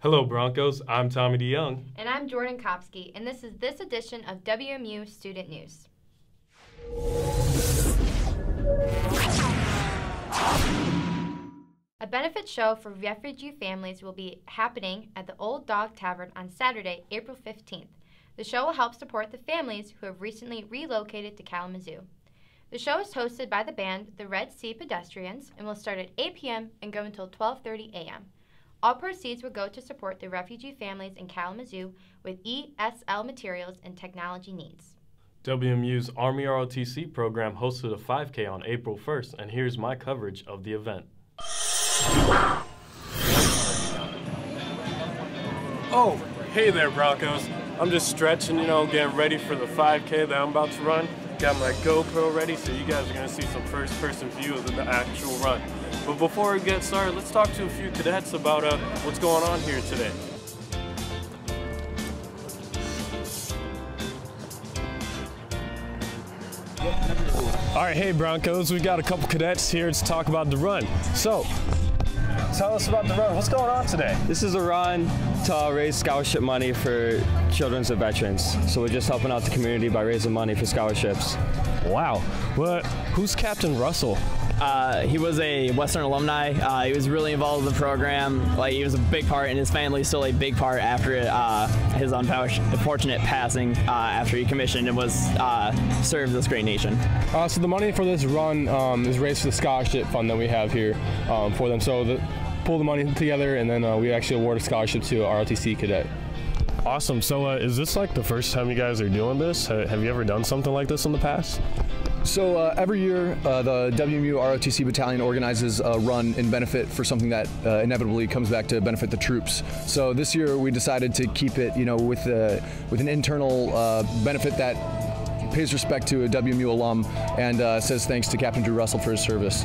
Hello Broncos, I'm Tommy DeYoung. And I'm Jordan Kopsky, and this is this edition of WMU Student News. A benefit show for refugee families will be happening at the Old Dog Tavern on Saturday, April 15th. The show will help support the families who have recently relocated to Kalamazoo. The show is hosted by the band The Red Sea Pedestrians and will start at 8 p.m. and go until 12:30 a.m. All proceeds will go to support the refugee families in Kalamazoo with ESL materials and technology needs. WMU's Army ROTC program hosted a 5K on April 1st, and here's my coverage of the event. Oh, hey there Broncos. I'm just stretching, getting ready for the 5K that I'm about to run. Got my GoPro ready, so you guys are going to see some first-person view of the actual run. But before we get started, let's talk to a few cadets about what's going on here today. All right, hey Broncos, we got a couple cadets here to talk about the run. So, tell us about the run. What's going on today? This is a run to raise scholarship money for children of veterans. So we're just helping out the community by raising money for scholarships. Wow. But who's Captain Russell? He was a Western alumni. He was really involved in the program. He was a big part, and his family is still a big part after his unfortunate passing after he commissioned and was served this great nation. So the money for this run is raised for the scholarship fund that we have here for them. So pull the money together, and then we actually award a scholarship to a ROTC cadet. Awesome. So is this like the first time you guys are doing this? Have you ever done something like this in the past? So every year, the WMU ROTC Battalion organizes a run in benefit for something that inevitably comes back to benefit the troops. So this year we decided to keep it, with an internal benefit that pays respect to a WMU alum and says thanks to Captain Drew Russell for his service.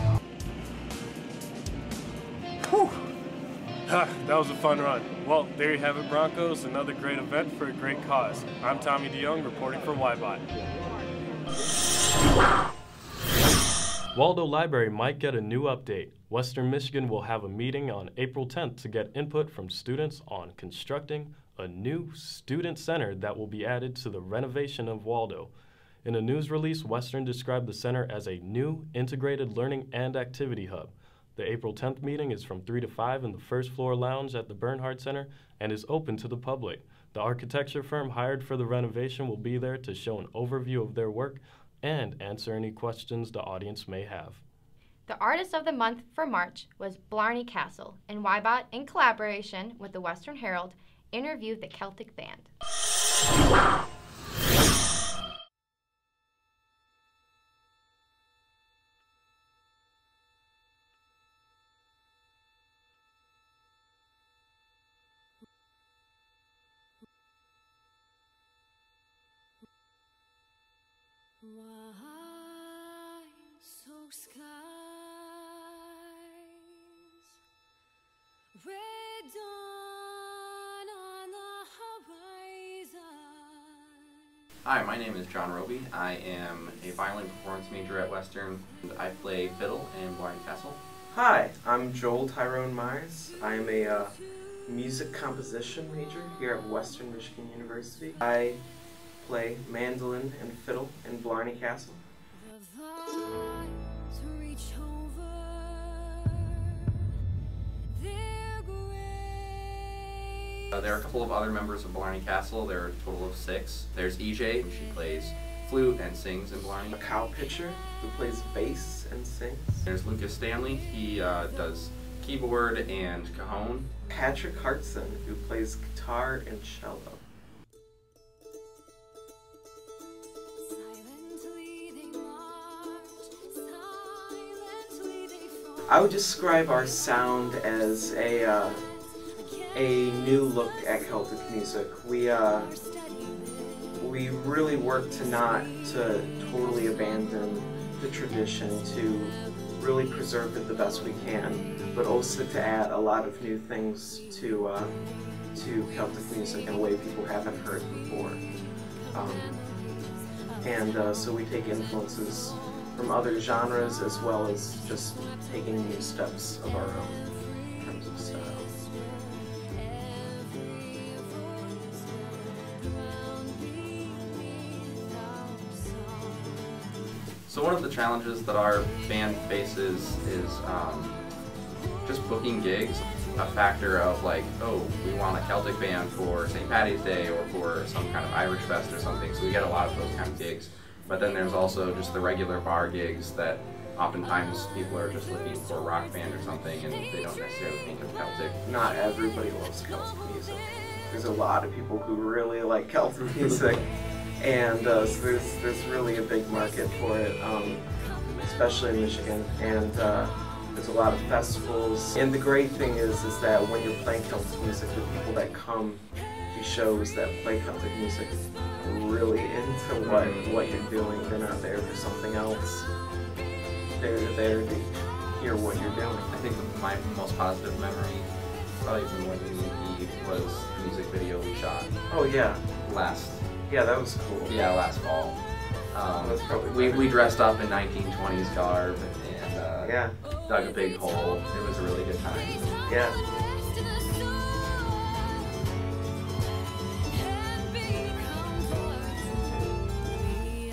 Whew. That was a fun run. Well, there you have it, Broncos. Another great event for a great cause. I'm Tommy DeYoung reporting for YBOT. Waldo Library might get a new update. Western Michigan will have a meeting on April 10th to get input from students on constructing a new student center that will be added to the renovation of Waldo. In a news release, Western described the center as a new integrated learning and activity hub. The April 10th meeting is from 3 to 5 in the first floor lounge at the Bernhardt Center and is open to the public. The architecture firm hired for the renovation will be there to show an overview of their work and answer any questions the audience may have. The artist of the month for March was Blarney Castle, and YBOT, in collaboration with the Western Herald, interviewed the Celtic band. Why so skies red dawn on the horizon? Hi, my name is John Roby. I am a violin performance major at Western. I play fiddle in Blarney Castle. Hi, I'm Joel Tyrone Myers. I am a music composition major here at Western Michigan University. I play mandolin and fiddle in Blarney Castle. There are a couple of other members of Blarney Castle. There are a total of 6. There's EJ, she plays flute and sings in Blarney. A cow pitcher who plays bass and sings. There's Lucas Stanley, he does keyboard and cajon. Patrick Hartson, who plays guitar and cello. I would describe our sound as a new look at Celtic music. We really work to totally abandon the tradition, to really preserve it the best we can, but also to add a lot of new things to Celtic music in a way people haven't heard before. So we take influences from other genres as well as just taking new steps of our own in terms of style. So one of the challenges that our band faces is just booking gigs. A factor of like, oh, we want a Celtic band for St. Paddy's Day or for some kind of Irish fest or something, so we get a lot of those kind of gigs. But then there's also just the regular bar gigs that oftentimes people are just looking for a rock band or something and they don't necessarily think of Celtic. Not everybody loves Celtic music. There's a lot of people who really like Celtic music, and so there's really a big market for it, especially in Michigan. And there's a lot of festivals. And the great thing is that when you're playing Celtic music, the people that come to shows that play Celtic music are really into what you're doing. They're not there for something else. They're there to hear what you're doing. I think my most positive memory, probably from when we was the music video we shot. Oh yeah. Yeah, that was cool. Yeah, last fall. That's probably we dressed up in 1920s garb and yeah. Dug a big hole. It was a really good time. Yeah.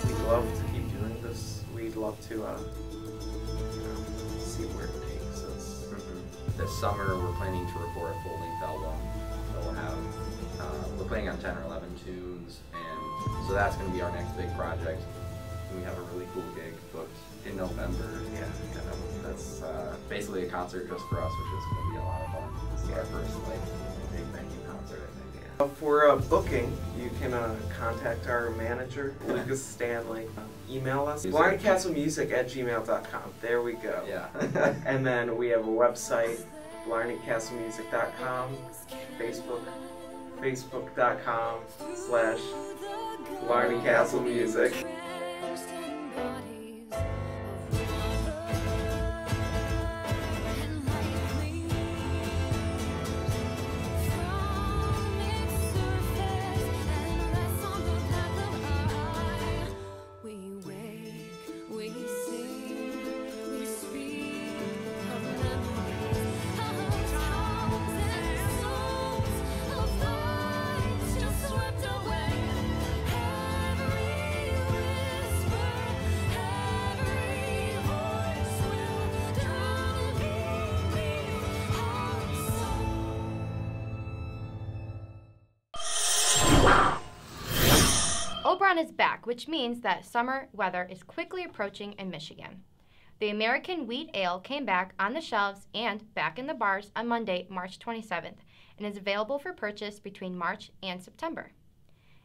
We'd love to keep doing this. We'd love to, see where it takes us. This summer, we're planning to record a full-length album. So we'll have, we're playing on 10 or 11 tunes, and so that's going to be our next big project. And we have a really cool gig booked in November. Yeah. That's basically a concert just for us, which is going to be a lot of fun. This is our first big venue concert, I think. Yeah. For booking, you can contact our manager, Lucas Stanley. Email us, blarneycastlemusic@gmail.com. There we go. Yeah. And then we have a website, blarneycastlemusic.com, facebook.com/blarneycastlemusic. Omicron is back, which means that summer weather is quickly approaching in Michigan. The American Wheat Ale came back on the shelves and back in the bars on Monday, March 27th, and is available for purchase between March and September.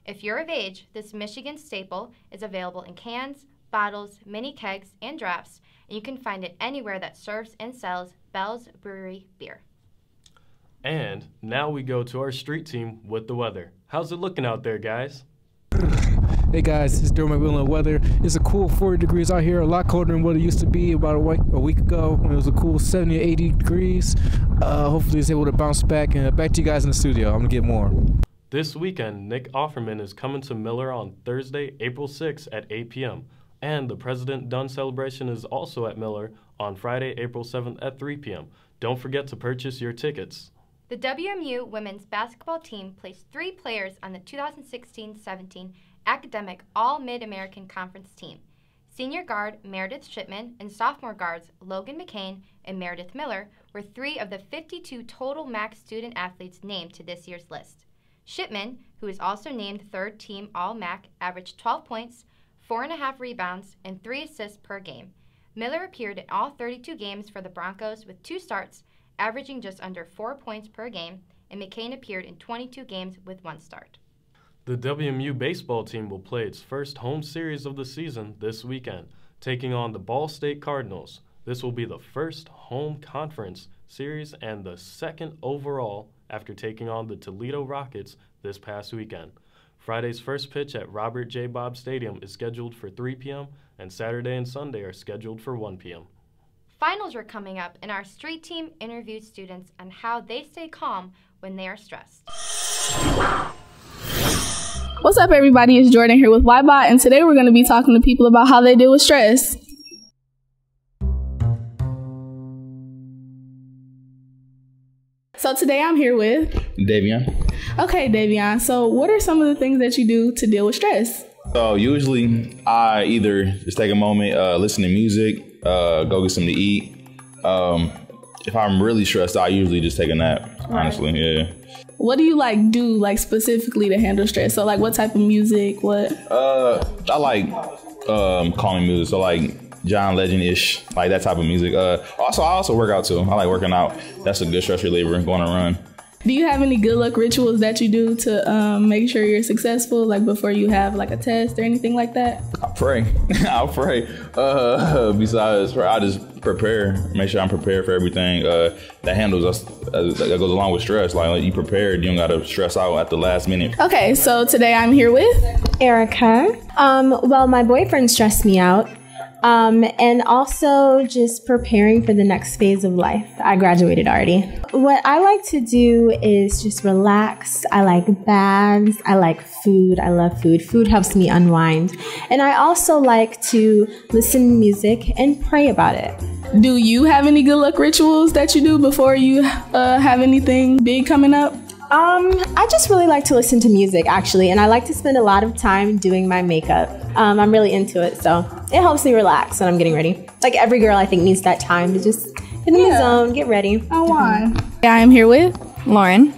If you're of age, this Michigan staple is available in cans, bottles, mini kegs, and drafts, and you can find it anywhere that serves and sells Bell's Brewery beer. And now we go to our street team with the weather. How's it looking out there, guys? Hey guys, it's Dermot Willen Weather. It's a cool 40 degrees out here, a lot colder than what it used to be about a week ago when it was a cool 70 or 80 degrees. Hopefully it's able to bounce back, and back to you guys in the studio. I'm gonna get more. This weekend, Nick Offerman is coming to Miller on Thursday, April 6th at 8 p.m. And the President Dunn celebration is also at Miller on Friday, April 7th at 3 p.m. Don't forget to purchase your tickets. The WMU women's basketball team placed 3 players on the 2016-17 Academic All-Mid-American Conference team. Senior guard Meredith Shipman and sophomore guards Logan McCain and Meredith Miller were 3 of the 52 total MAC student athletes named to this year's list. Shipman, who is also named third team All-MAC, averaged 12 points, 4.5 rebounds, and 3 assists per game. Miller appeared in all 32 games for the Broncos with 2 starts, averaging just under 4 points per game, and McCain appeared in 22 games with 1 start. The WMU baseball team will play its first home series of the season this weekend, taking on the Ball State Cardinals. This will be the first home conference series and the second overall after taking on the Toledo Rockets this past weekend. Friday's first pitch at Robert J. Bob Stadium is scheduled for 3 p.m., and Saturday and Sunday are scheduled for 1 p.m. Finals are coming up, and our street team interviewed students on how they stay calm when they are stressed. What's up, everybody? It's Jordan here with YBot, and today we're going to be talking to people about how they deal with stress. So today I'm here with Davion. Okay, Davion. So what are some of the things that you do to deal with stress? So usually I either just take a moment, listen to music, go get something to eat. If I'm really stressed out, I usually just take a nap, honestly, yeah. What do you do specifically to handle stress? So what type of music, what? I like calming music, so John Legend-ish, that type of music. I also work out too. I like working out. That's a good stress reliever, going to run. Do you have any good luck rituals that you do to make sure you're successful, before you have a test or anything like that? I pray. I'll pray. Besides prayer, I just prepare, make sure I'm prepared for everything. That handles us, that goes along with stress. You prepared, you don't gotta stress out at the last minute. Okay, so today I'm here with Erica. Well, my boyfriend stressed me out. And also just preparing for the next phase of life. I graduated already. What I like to do is just relax. I like baths. I like food. I love food. Food helps me unwind. And I also like to listen to music and pray about it. Do you have any good luck rituals that you do before you have anything big coming up? I just really like to listen to music, actually, and I like to spend a lot of time doing my makeup. I'm really into it, so it helps me relax when I'm getting ready. Every girl, I think, needs that time to just get in the zone, get ready. Oh, why? Yeah, I'm here with Lauren.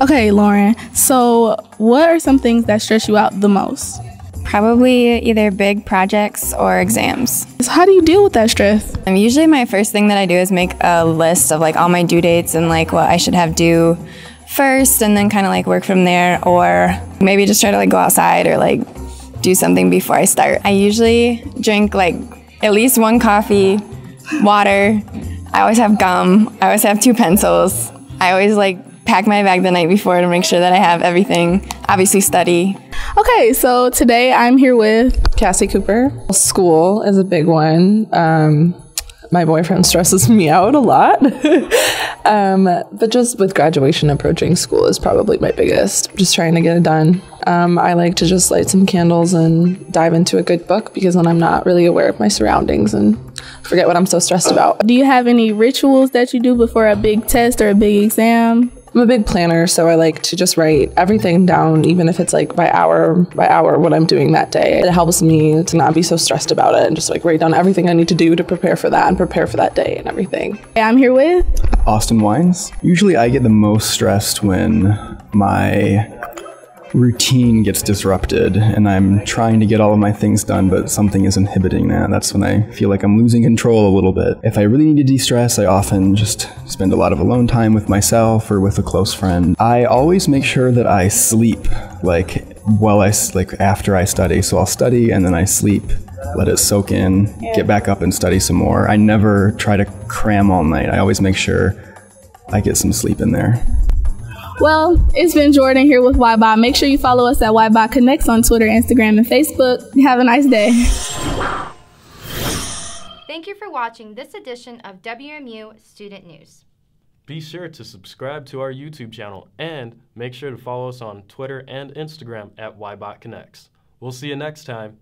Okay, Lauren, so what are some things that stress you out the most? Probably either big projects or exams. So how do you deal with that stress? Usually my first thing that I do is make a list of all my due dates and what I should have due first, and then kind of work from there, or maybe just try to go outside or do something before I start. I usually drink at least one coffee, water. I always have gum. I always have 2 pencils. I always pack my bag the night before to make sure that I have everything. Obviously study. Okay, so today I'm here with Cassie Cooper. School is a big one. My boyfriend stresses me out a lot. But just with graduation approaching, school is probably my biggest. Just trying to get it done. I like to just light some candles and dive into a good book, because then I'm not really aware of my surroundings and forget what I'm so stressed about. Do you have any rituals that you do before a big test or a big exam? I'm a big planner, so I like to just write everything down, even if it's by hour, what I'm doing that day. It helps me to not be so stressed about it and just write down everything I need to do to prepare for that and prepare for that day and everything. I'm here with Austin Wines. Usually I get the most stressed when my routine gets disrupted and I'm trying to get all of my things done, but something is inhibiting that. That's when I feel like I'm losing control a little bit. If I really need to de-stress, I often just spend a lot of alone time with myself or with a close friend. I always make sure that I sleep after I study. So I'll study and then I sleep, let it soak in, get back up and study some more. I never try to cram all night. I always make sure I get some sleep in there. Well, it's been Jordan here with YBot. Make sure you follow us at YBot Connects on Twitter, Instagram, and Facebook. Have a nice day. Thank you for watching this edition of WMU Student News. Be sure to subscribe to our YouTube channel and make sure to follow us on Twitter and Instagram at YBot Connects. We'll see you next time.